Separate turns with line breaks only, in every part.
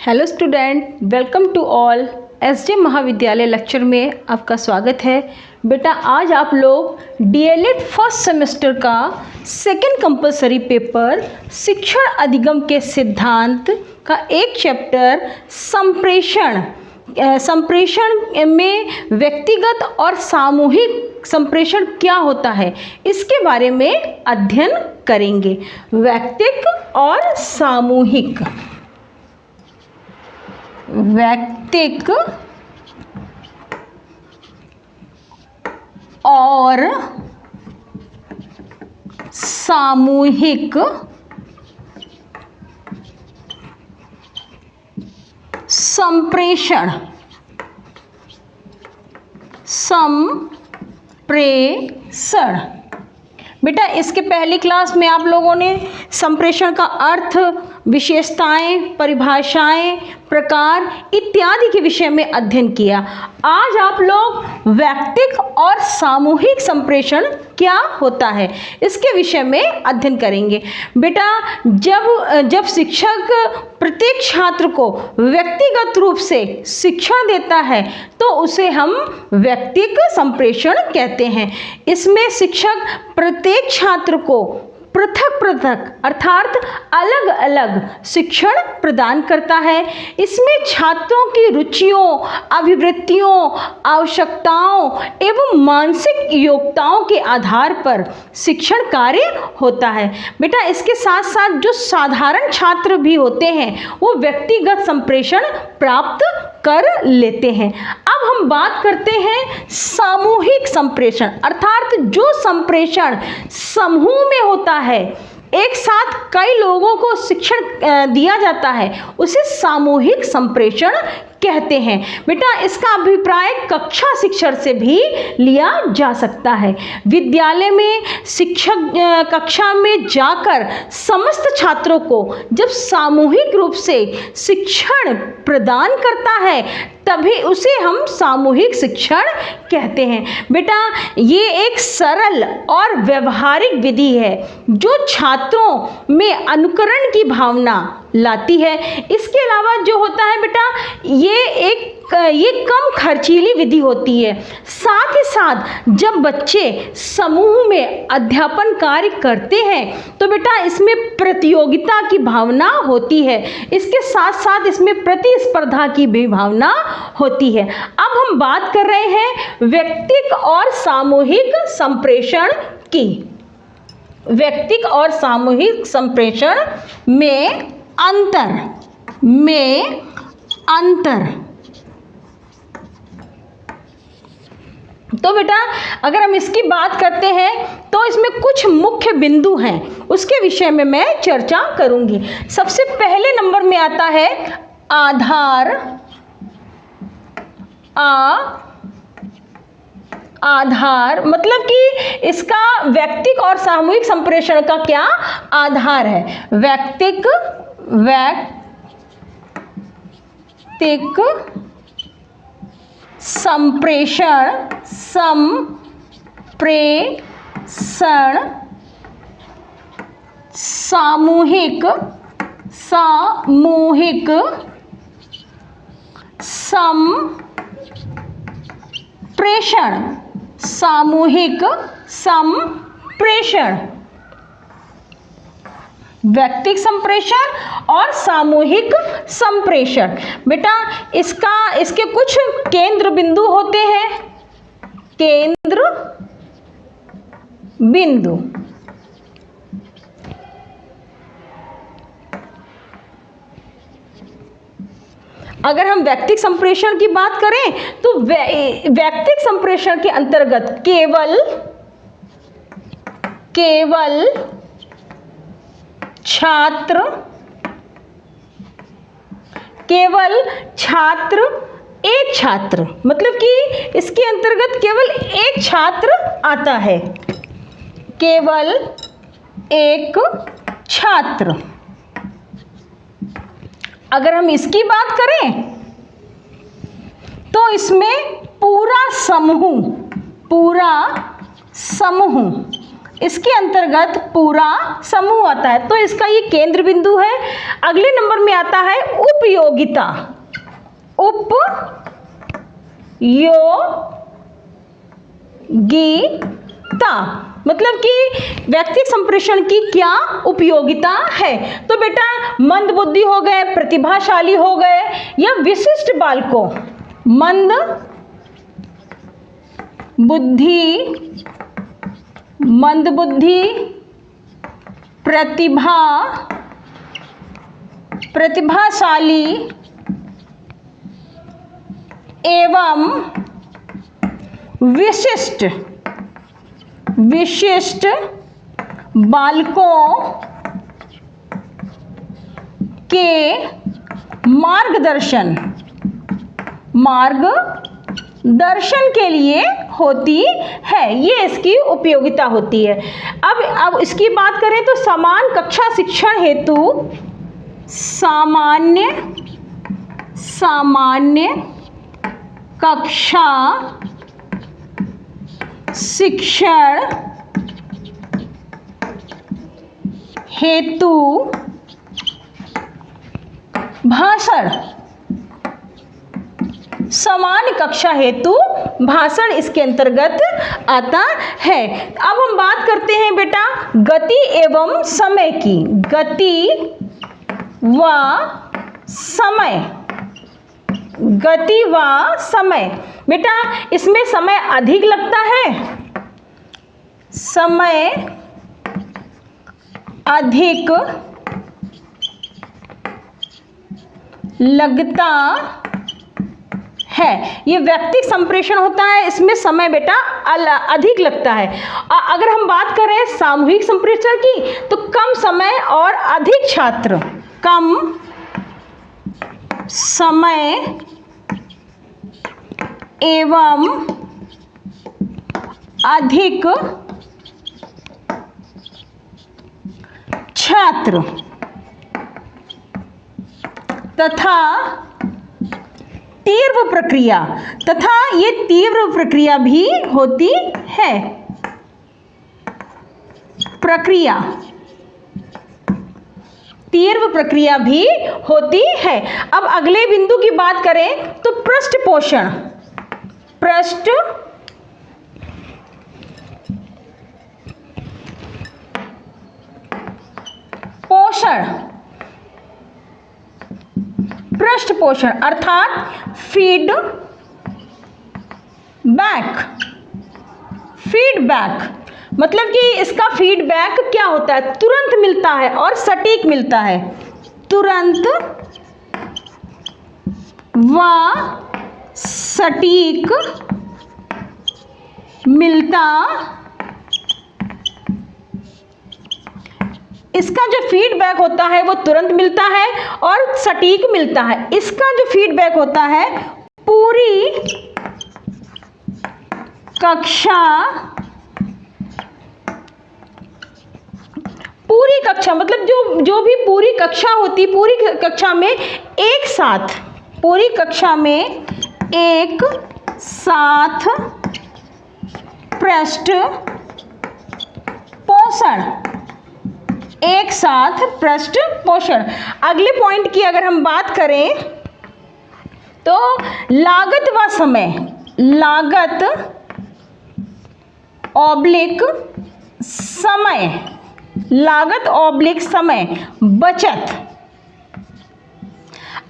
Hello student, welcome to all. S J महाविद्यालय lecture में आपका स्वागत है। बेटा आज आप लोग डीएलएड फर्स्ट सेमेस्टर का सेकंड कंपलसरी पेपर शिक्षण अधिगम के सिद्धांत का एक चैप्टर संप्रेषण में व्यक्तिगत और सामूहिक संप्रेषण क्या होता है इसके बारे में अध्ययन करेंगे। व्यक्तिगत और सामूहिक, व्यक्तिगत और सामूहिक संप्रेषण। बेटा इसके पहली क्लास में आप लोगों ने संप्रेषण का अर्थ, विशेषताएं, परिभाषाएं, प्रकार इत्यादि के विषय में अध्ययन किया। आज आप लोग व्यक्तिगत और सामूहिक संप्रेषण क्या होता है इसके विषय में अध्ययन करेंगे। बेटा जब शिक्षक प्रत्येक छात्र को व्यक्तिगत रूप से शिक्षण देता है तो उसे हम व्यक्तिगत संप्रेषण कहते हैं। इसमें शिक्षक प्रत्येक छात्र को पृथक पृथक अर्थात अलग अलग शिक्षण प्रदान करता है। इसमें छात्रों की रुचियों, अभिवृत्तियों, आवश्यकताओं एवं मानसिक योग्यताओं के आधार पर शिक्षण कार्य होता है। बेटा इसके साथ साथ जो साधारण छात्र भी होते हैं वो व्यक्तिगत संप्रेषण प्राप्त कर लेते हैं। अब हम बात करते हैं सामूहिक संप्रेषण, अर्थात जो संप्रेषण समूह में होता है, एक साथ कई लोगों को शिक्षण दिया जाता है, उसे सामूहिक संप्रेषण कहते हैं। बेटा इसका अभिप्राय कक्षा शिक्षण से भी लिया जा सकता है। विद्यालय में शिक्षक कक्षा में जाकर समस्त छात्रों को जब सामूहिक रूप से शिक्षण प्रदान करता है तभी उसे हम सामूहिक शिक्षण कहते हैं। बेटा ये एक सरल और व्यवहारिक विधि है जो छात्रों में अनुकरण की भावना लाती है। इसके अलावा जो होता है बेटा ये कम खर्चीली विधि होती है। साथ ही साथ जब बच्चे समूह में अध्यापन कार्य करते हैं तो बेटा इसमें प्रतियोगिता की भावना होती है। इसके साथ साथ इसमें प्रतिस्पर्धा की भी भावना होती है। अब हम बात कर रहे हैं व्यक्तिगत और सामूहिक संप्रेषण की। व्यक्तिगत और सामूहिक संप्रेषण में अंतर। तो बेटा अगर हम इसकी बात करते हैं तो इसमें कुछ मुख्य बिंदु हैं, उसके विषय में मैं चर्चा करूंगी। सबसे पहले नंबर में आता है आधार, मतलब कि इसका व्यक्तिगत और सामूहिक संप्रेषण का क्या आधार है। व्यक्तिगत संप्रेषण सामूहिक संप्रेषण, व्यक्तिगत संप्रेषण और सामूहिक संप्रेषण। बेटा इसके कुछ केंद्र बिंदु होते हैं। केंद्र बिंदु, अगर हम व्यक्तिगत संप्रेषण की बात करें तो व्यक्तिगत संप्रेषण के अंतर्गत केवल एक छात्र, मतलब कि इसके अंतर्गत केवल एक छात्र आता है। केवल एक छात्र। अगर हम इसकी बात करें तो इसमें पूरा समूह इसके अंतर्गत पूरा समूह आता है, तो इसका ये केंद्र बिंदु है। अगले नंबर में आता है उपयोगिता। उपयोगिता मतलब कि व्यक्तिगत संप्रेषण की क्या उपयोगिता है। तो बेटा मंदबुद्धि हो गए, प्रतिभाशाली हो गए या विशिष्ट बालकों, मंदबुद्धि, प्रतिभाशाली एवं विशिष्ट बालकों के मार्गदर्शन के लिए होती है, ये इसकी उपयोगिता होती है। अब इसकी बात करें तो समान कक्षा शिक्षण हेतु सामान्य कक्षा शिक्षण हेतु भाषण, सामान्य कक्षा हेतु भाषण इसके अंतर्गत आता है। अब हम बात करते हैं बेटा गति एवं समय की। गति व समय बेटा इसमें समय अधिक लगता है, समय अधिक लगता है। ये व्यक्तिगत संप्रेषण होता है, इसमें समय बेटा अधिक लगता है। अगर हम बात करें सामूहिक संप्रेषण की तो कम समय और अधिक छात्र, कम समय एवं अधिक छात्र तथा तीव्र प्रक्रिया भी होती है। तीव्र प्रक्रिया भी होती है। अब अगले बिंदु की बात करें तो पृष्ठपोषण अर्थात फीडबैक मतलब कि इसका फीडबैक क्या होता है, तुरंत मिलता है और सटीक मिलता है। तुरंत व सटीक मिलता, इसका जो फीडबैक होता है वो तुरंत मिलता है और सटीक मिलता है। इसका जो फीडबैक होता है पूरी कक्षा मतलब जो भी पूरी कक्षा होती, पूरी कक्षा में एक साथ पृष्ठपोषण। अगले पॉइंट की अगर हम बात करें तो लागत व समय, लागत ऑब्लिक समय बचत।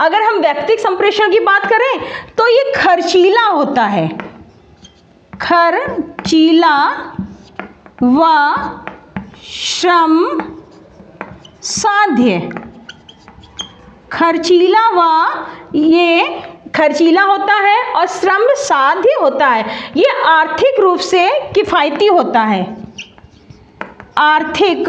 अगर हम व्यक्तिगत संप्रेषण की बात करें तो ये खर्चीला होता है, खर्चीला व श्रम साध्य। खर्चीला होता है और श्रम साध्य होता है। ये आर्थिक रूप से किफायती होता है, आर्थिक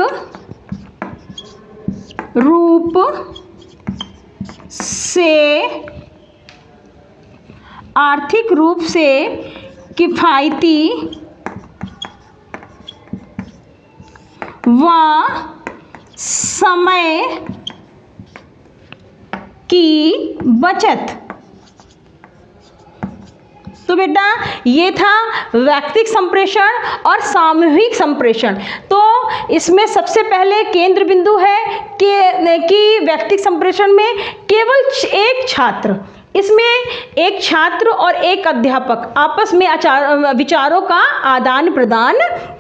रूप से किफायती व समय की बचत तो बेटा ये था व्यक्तिगत संप्रेषण और सामूहिक संप्रेषण। तो इसमें सबसे पहले केंद्र बिंदु है कि व्यक्तिगत संप्रेषण में केवल एक छात्र, इसमें एक छात्र और एक अध्यापक आपस में विचारों का आदान प्रदान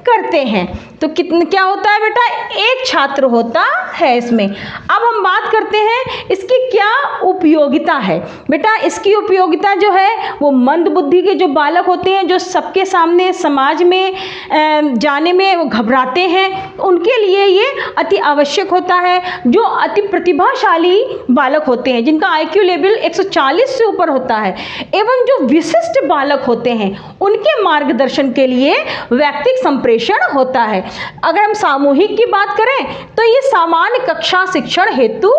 करते हैं। तो क्या होता है बेटा, एक छात्र होता है इसमें। अब हम बात करते हैं इसकी क्या उपयोगिता है। बेटा इसकी उपयोगिता जो है वो मंद बुद्धि के जो बालक होते हैं, जो सबके सामने समाज में जाने में वो घबराते हैं, उनके लिए ये अति आवश्यक होता है। जो अति प्रतिभाशाली बालक होते हैं, जिनका IQ लेवल 140 से ऊपर होता है, एवं जो विशिष्ट बालक होते हैं, उनके मार्गदर्शन के लिए व्यक्तिगत संप्रेषण होता है। अगर हम सामूहिक की बात करें तो ये सामान्य कक्षा शिक्षण हेतु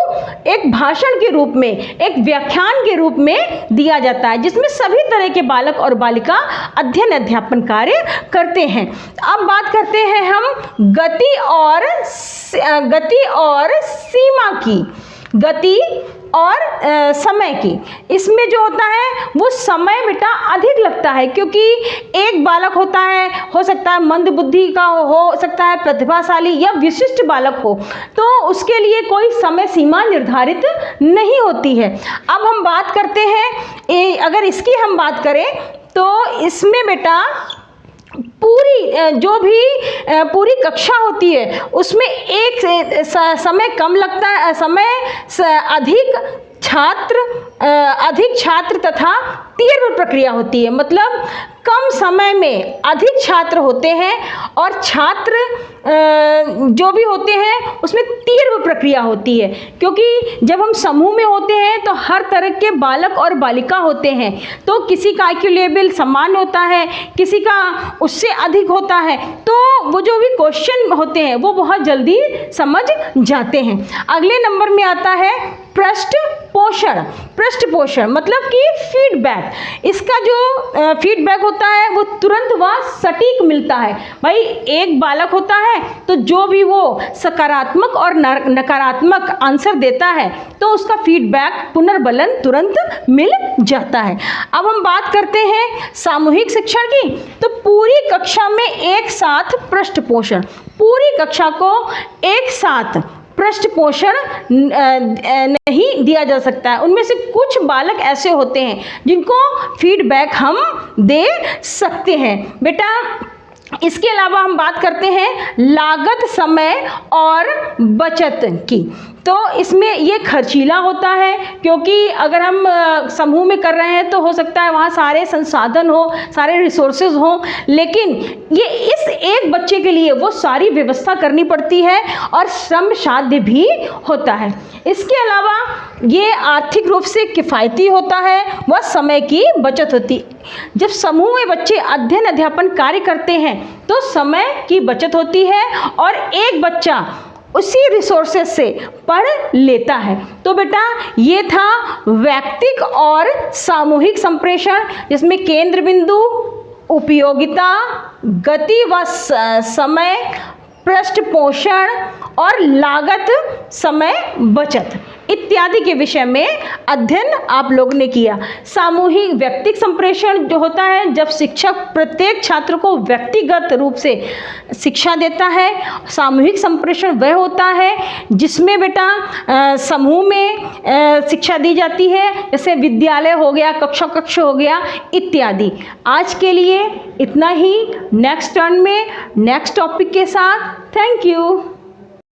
एक भाषण के रूप में, एक व्याख्यान के रूप में दिया जाता है, जिसमें सभी तरह के बालक और बालिका अध्ययन अध्यापन कार्य करते हैं। अब बात करते हैं हम गति और सीमा की, गति और समय की। इसमें जो होता है वो समय बेटा अधिक लगता है, क्योंकि एक बालक होता है, हो सकता है मंद बुद्धि का हो सकता है प्रतिभाशाली या विशिष्ट बालक हो, तो उसके लिए कोई समय सीमा निर्धारित नहीं होती है। अब हम बात करते हैं, अगर इसकी हम बात करें तो इसमें बेटा पूरी कक्षा होती है, उसमें एक समय कम लगता है, अधिक छात्र तथा तीव्र प्रक्रिया होती है। मतलब कम समय में अधिक छात्र होते हैं और छात्र जो भी होते हैं उसमें तीव्र प्रक्रिया होती है, क्योंकि जब हम समूह में होते हैं तो हर तरह के बालक और बालिका होते हैं। तो किसी का IQ लेवल सामान्य होता है, किसी का उससे अधिक होता है, तो वो जो भी क्वेश्चन होते हैं वो बहुत जल्दी समझ जाते हैं। अगले नंबर में आता है पृष्ठ पोषण मतलब कि फीडबैक। इसका जो फीडबैक होता है वो तुरंत व सटीक मिलता है। भाई एक बालक होता है तो जो भी वो सकारात्मक और नकारात्मक आंसर देता है तो उसका फीडबैक पुनर्बलन तुरंत मिल जाता है। अब हम बात करते हैं सामूहिक शिक्षण की। तो पूरी कक्षा में एक साथ पृष्ठ पोषण, पूरी कक्षा को एक साथ पृष्ठ पोषण नहीं दिया जा सकता है। उनमें से कुछ बालक ऐसे होते हैं जिनको फीडबैक हम दे सकते हैं। बेटा इसके अलावा हम बात करते हैं लागत, समय और बचत की। तो इसमें ये खर्चीला होता है, क्योंकि अगर हम समूह में कर रहे हैं तो हो सकता है वहाँ सारे संसाधन हो, सारे रिसोर्सेज हो, लेकिन ये इस एक बच्चे के लिए वो सारी व्यवस्था करनी पड़ती है और श्रम साध्य भी होता है। इसके अलावा ये आर्थिक रूप से किफ़ायती होता है, वह समय की बचत होती है। जब समूह में बच्चे अध्ययन अध्यापन कार्य करते हैं तो समय की बचत होती है और एक बच्चा उसी रिसोर्सेज से पढ़ लेता है। तो बेटा ये था व्यक्तिगत और सामूहिक संप्रेषण, जिसमें केंद्र बिंदु, उपयोगिता, गति व समय, पृष्ठ पोषण और लागत, समय बचत इत्यादि के विषय में अध्ययन आप लोगों ने किया। सामूहिक व्यक्तिगत संप्रेषण जो होता है जब शिक्षक प्रत्येक छात्र को व्यक्तिगत रूप से शिक्षा देता है। सामूहिक संप्रेषण वह होता है जिसमें बेटा समूह में शिक्षा दी जाती है, जैसे विद्यालय हो गया, कक्षा हो गया इत्यादि। आज के लिए इतना ही। नेक्स्ट टर्न में नेक्स्ट टॉपिक के साथ। Thank you.